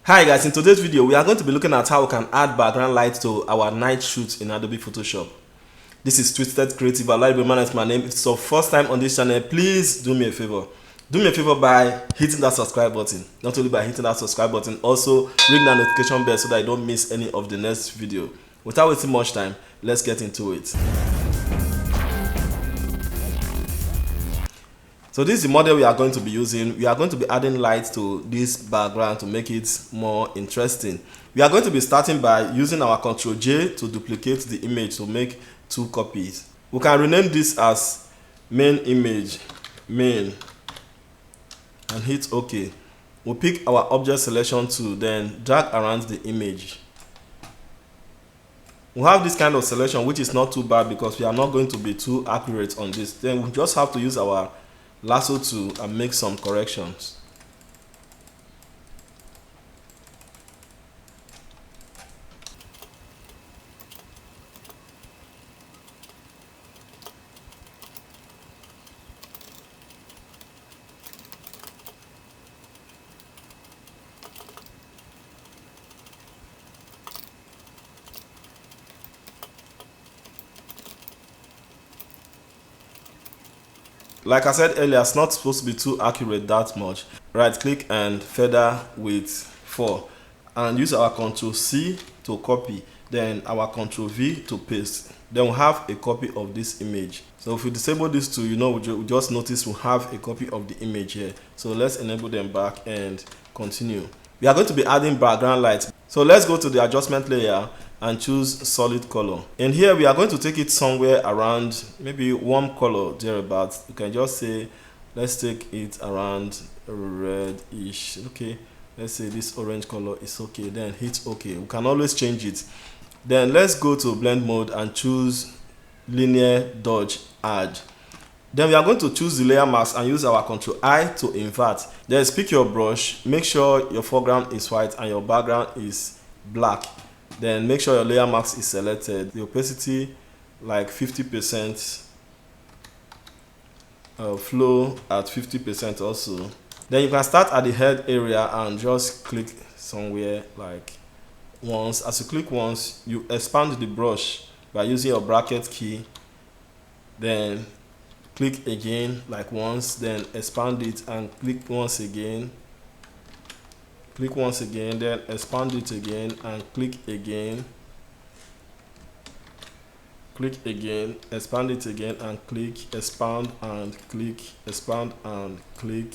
Hi guys, in today's video we are going to be looking at how we can add background light to our night shoot in Adobe Photoshop. This is Twisted Creative. Man is my name. If it's your first time on this channel, please do me a favor. Do me a favor by hitting that subscribe button. Not only by hitting that subscribe button, also ring that notification bell so that you don't miss any of the next video. Without wasting much time, let's get into it. So this is the model we are going to be using. We are going to be adding light to this background to make it more interesting. We are going to be starting by using our Ctrl J to duplicate the image to make two copies. We can rename this as main image, main, and hit OK. We'll pick our object selection tool, then drag around the image. We have this kind of selection which is not too bad because we are not going to be too accurate on this. Then we just have to use our lasso tool and make some corrections. Like I said earlier, it's not supposed to be too accurate that much. Right click and feather with 4 and use our Ctrl C to copy, then our Ctrl V to paste. Then we'll have a copy of this image. So if we disable these two, we just notice we have a copy of the image here. So let's enable them back and continue. We are going to be adding background light. So let's go to the adjustment layer and choose solid color. And here we are going to take it somewhere around maybe warm color thereabouts. You can just say, let's take it around reddish. Okay, let's say this orange color is okay. Then hit OK. We can always change it. Then let's go to blend mode and choose linear dodge add. Then we are going to choose the layer mask and use our Ctrl I to invert. Then pick your brush, make sure your foreground is white and your background is black. Then make sure your layer mask is selected. The opacity like 50%, flow at 50% also. Then you can start at the head area and just click somewhere like once. As you click once, you expand the brush by using your bracket key. Then click again like once, then expand it and click once again. Click once again, then expand it again and click again. Click again, expand it again and click, expand and click, expand and click,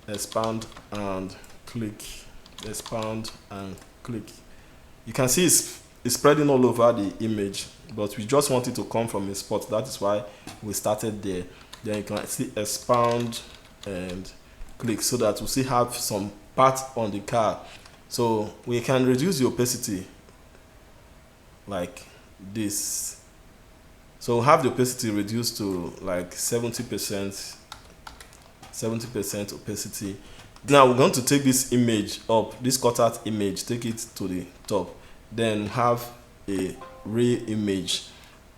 expand and click, expand and click. You can see it's spreading all over the image, but we just want it to come from a spot. That is why we started there. Then you can see expand and click so that we still have some part on the car. So we can reduce the opacity like this. So have the opacity reduced to like 70% opacity. Now we're going to take this image up, this cut out image, take it to the top. Then have a ray image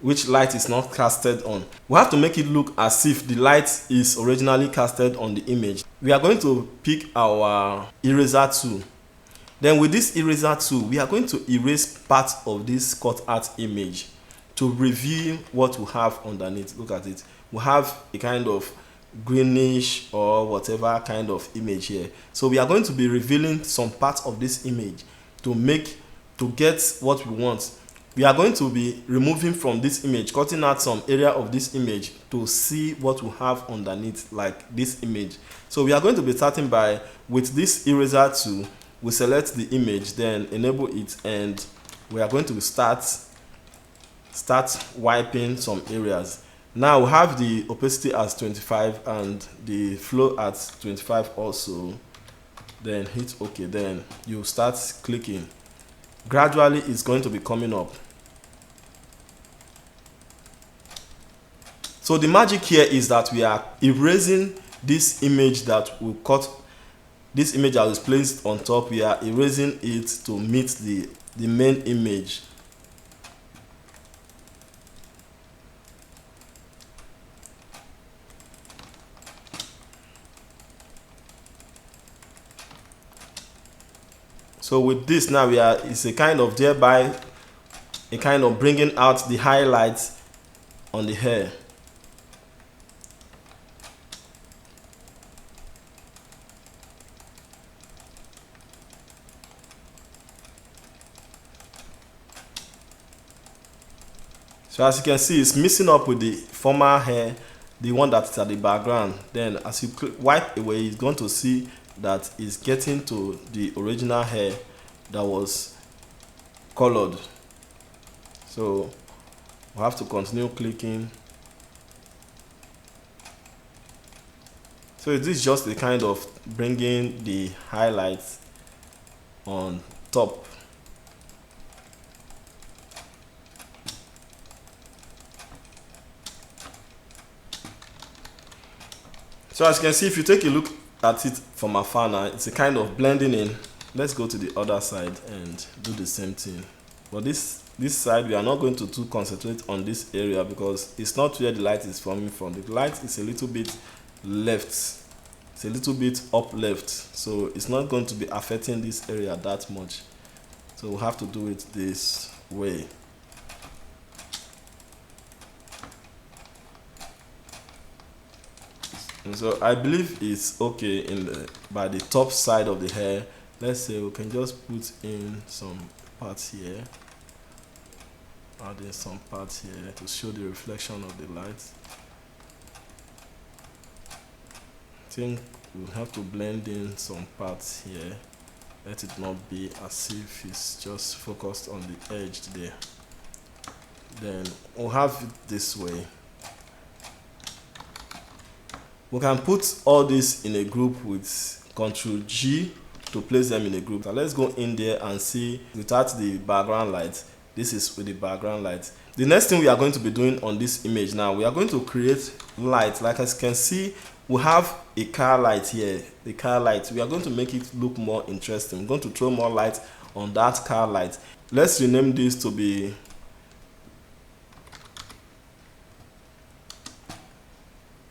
which light is not casted on. We have to make it look as if the light is originally casted on the image. We are going to pick our eraser tool. Then with this eraser tool, we are going to erase part of this cut out image to reveal what we have underneath. Look at it. We have a kind of greenish or whatever kind of image here. So we are going to be revealing some part of this image to get what we want. We are going to be removing from this image, cutting out some area of this image to see what we have underneath, like this image. So we are going to be starting by, with this eraser tool, we select the image, then enable it, and we are going to start wiping some areas. Now we have the opacity as 25 and the flow at 25 also. Then hit OK. Then you start clicking. Gradually it's going to be coming up. So the magic here is that we are erasing this image that we cut, this image that was placed on top. We are erasing it to meet the main image. So with this now, it's a kind of thereby a kind of bringing out the highlights on the hair. So as you can see, it's mixing up with the former hair, the one that's at the background. Then as you wipe away, you're going to see that it's getting to the original hair that was colored. So we have to continue clicking. So this is just the kind of bringing the highlights on top. So as you can see, if you take a look at it from afar now, it's a kind of blending in. Let's go to the other side and do the same thing. But this side, we are not going to too concentrate on this area because it's not where the light is coming from. The light is a little bit left. It's a little bit up left. So it's not going to be affecting this area that much. So we'll have to do it this way. And so I believe it's okay by the top side of the hair. Let's say we can just put in some parts here. Add in some parts here to show the reflection of the light. I think we'll have to blend in some parts here. Let it not be as if it's just focused on the edge there. Then we'll have it this way. We can put all this in a group with Ctrl G to place them in a group. So let's go in there and see without the background light. This is with the background light. The next thing we are going to be doing on this image now, we are going to create light. Like as you can see, we have a car light here. The car light, we are going to make it look more interesting. We're going to throw more light on that car light. Let's rename this to be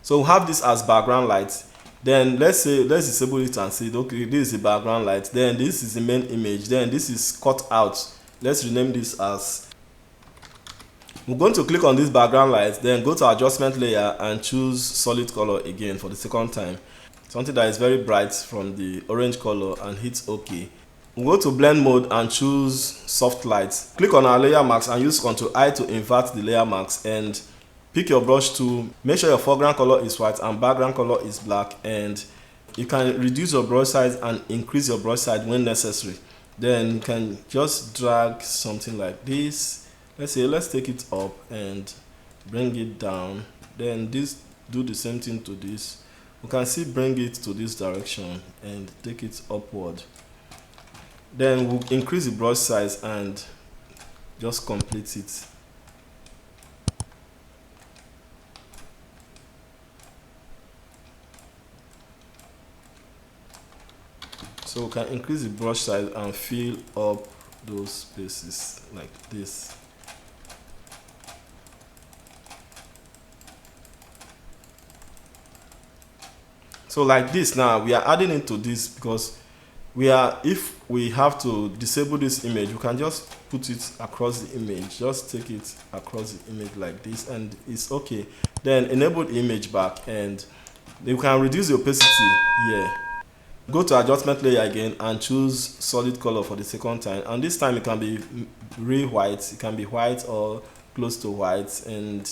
so we'll have this as background light. Then let's disable it and say, okay, this is the background light. Then this is the main image. Then this is cut out. Let's rename this as. We're going to click on this background light, then go to adjustment layer and choose solid color again for the second time. Something that is very bright from the orange color and hit OK. We'll go to blend mode and choose soft light. Click on our layer mask and use Ctrl I to invert the layer mask and pick your brush tool. Make sure your foreground color is white and background color is black, and you can reduce your brush size and increase your brush size when necessary. Then you can just drag something like this. Let's take it up and bring it down. Then do the same thing to this. We can see bring it to this direction and take it upward. Then we'll increase the brush size and just complete it. So we can increase the brush size and fill up those spaces like this. So like this now, we are adding into this because if we have to disable this image, we can just put it across the image. Just take it across the image like this and it's okay. Then enable the image back and you can reduce the opacity here. Go to adjustment layer again and choose solid color for the second time, and this time it can be real white, it can be white or close to white, and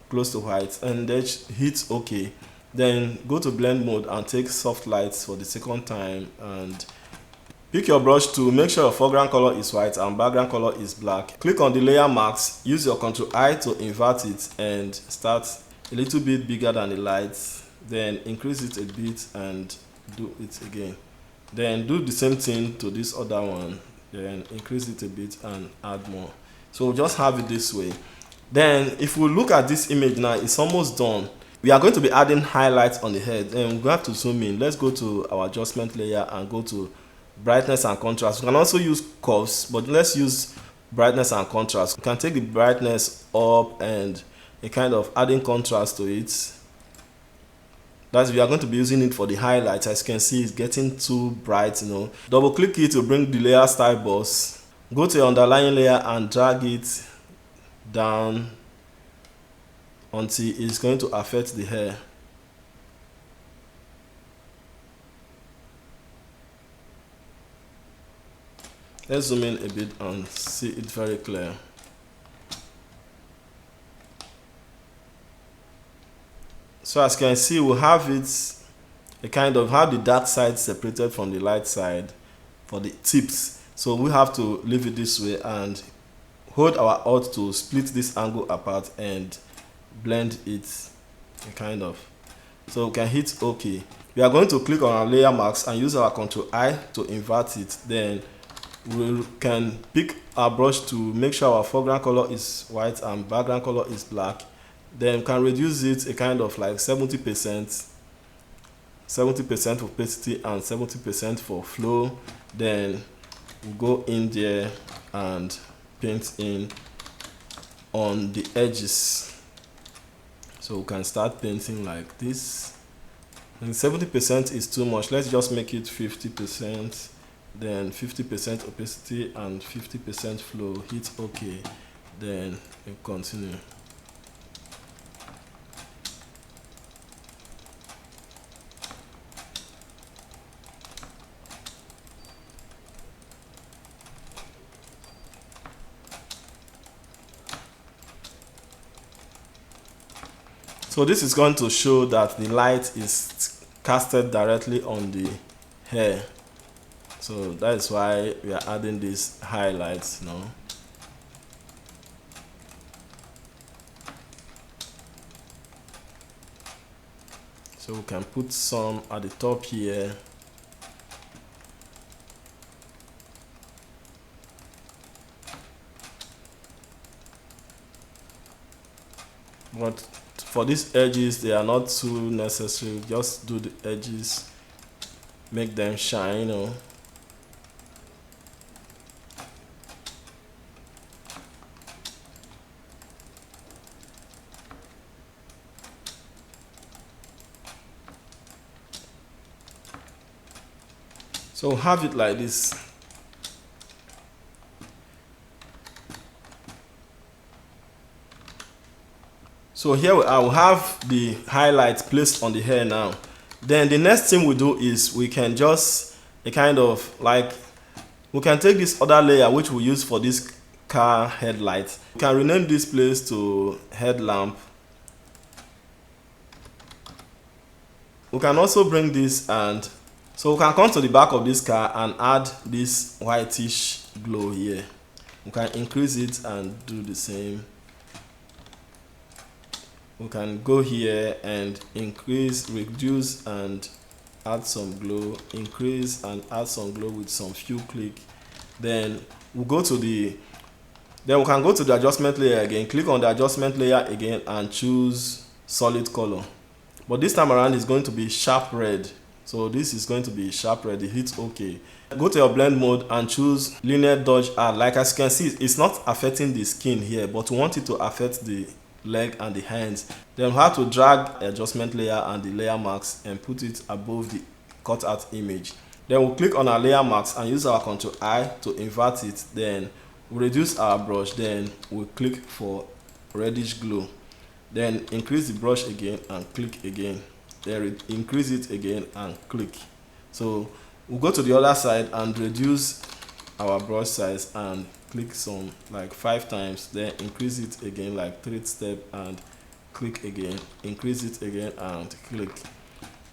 then hit OK. Then go to blend mode and take soft lights for the second time and pick your brush tool. Make sure your foreground color is white and background color is black. Click on the layer mask, use your Ctrl I to invert it and start a little bit bigger than the lights, then increase it a bit and do it again. Then do the same thing to this other one, then increase it a bit and add more. So we'll just have it this way. Then if we look at this image now, it's almost done. We are going to be adding highlights on the head, and we have to zoom in. Let's go to our adjustment layer and go to brightness and contrast. We can also use curves, but let's use brightness and contrast. We can take the brightness up and a kind of adding contrast to it. That's, we are going to be using it for the highlights. As you can see, it's getting too bright, you know. Double click it to bring the layer style boss. Go to your underlying layer and drag it down until it's going to affect the hair. Let's zoom in a bit and see it very clear. So as you can see, we have it a kind of have the dark side separated from the light side for the tips. So we have to leave it this way and hold our Alt to split this angle apart and blend it a kind of. So we can hit OK. We are going to click on our layer marks and use our Ctrl I to invert it. Then we can pick our brush to make sure our foreground color is white and background color is black. Then we can reduce it a kind of like 70% opacity and 70% for flow. Then we'll go in there and paint in on the edges. So we can start painting like this. And 70% is too much. Let's just make it 50%, then 50% opacity and 50% flow. Hit OK. Then we continue. So this is going to show that the light is casted directly on the hair. So that is why we are adding these highlights now. So we can put some at the top here. But for these edges, they are not too necessary. Just do the edges, make them shine, you know. So have it like this. So here I will have the highlights placed on the hair now. Then the next thing we do is we can just a kind of like, we can take this other layer which we use for this car headlight. We can rename this place to headlamp. We can also bring this, and so we can come to the back of this car and add this whitish glow here. We can increase it and do the same. We can go here and increase, reduce and add some glow, increase and add some glow with some few click. Then we'll go to the, then we can go to the adjustment layer again, click on the adjustment layer again and choose solid color. But this time around it's going to be sharp red. So this is going to be sharp red. Hit OK. Go to your blend mode and choose linear dodge add. Like as you can see, it's not affecting the skin here, but we want it to affect the leg and the hands. Then we have to drag the adjustment layer and the layer marks and put it above the cut out image. Then we'll click on our layer marks and use our Ctrl I to invert it. Then we'll reduce our brush. Then we'll click for reddish glow. Then increase the brush again and click again. Then increase it again and click. So we'll go to the other side and reduce our brush size and click some like 5 times, then increase it again like 3 steps and click again, increase it again and click.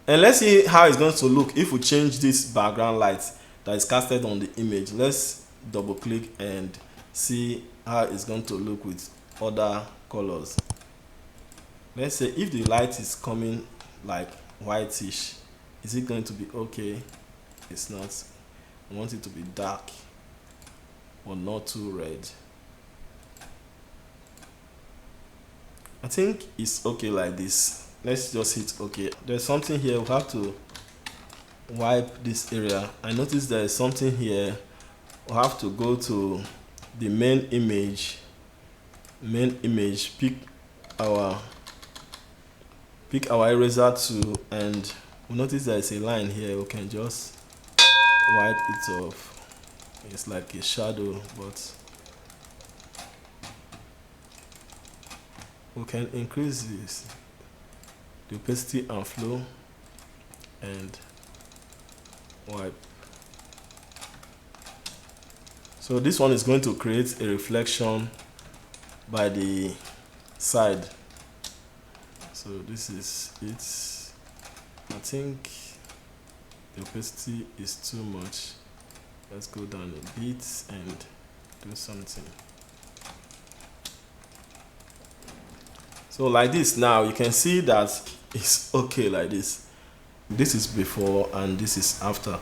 And let's see how it's going to look if we change this background light that is casted on the image. Let's double click and see how it's going to look with other colors. Let's say if the light is coming like whitish, is it going to be okay? It's not. I want it to be dark or not too red. I think it's okay like this. Let's just hit OK. There's something here. We have to wipe this area. I noticed there is something here. We have to go to the main image, pick pick our eraser tool, and we notice there is a line here. We can just wipe it off. It's like a shadow, but we can increase this, the opacity and flow, and wipe. So this one is going to create a reflection by the side. So this is it. I think the opacity is too much. Let's go down a bit and do something. So like this now, you can see that it's okay like this. This is before and this is after.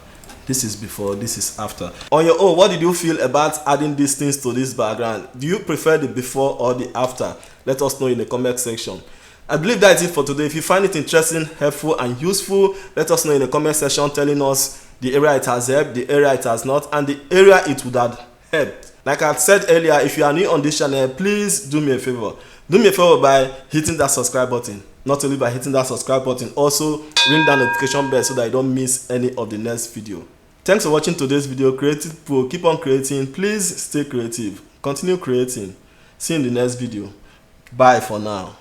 This is before, this is after. On your own, what did you feel about adding these things to this background? Do you prefer the before or the after? Let us know in the comment section. I believe that is it for today. If you find it interesting, helpful, and useful, let us know in the comment section telling us the area it has helped, the area it has not, and the area it would have helped. Like I said earlier, if you are new on this channel, please do me a favor. Do me a favor by hitting that subscribe button. Not only by hitting that subscribe button, also ring that notification bell so that you don't miss any of the next video. Thanks for watching today's video. Creative Pro, keep on creating. Please stay creative. Continue creating. See you in the next video. Bye for now.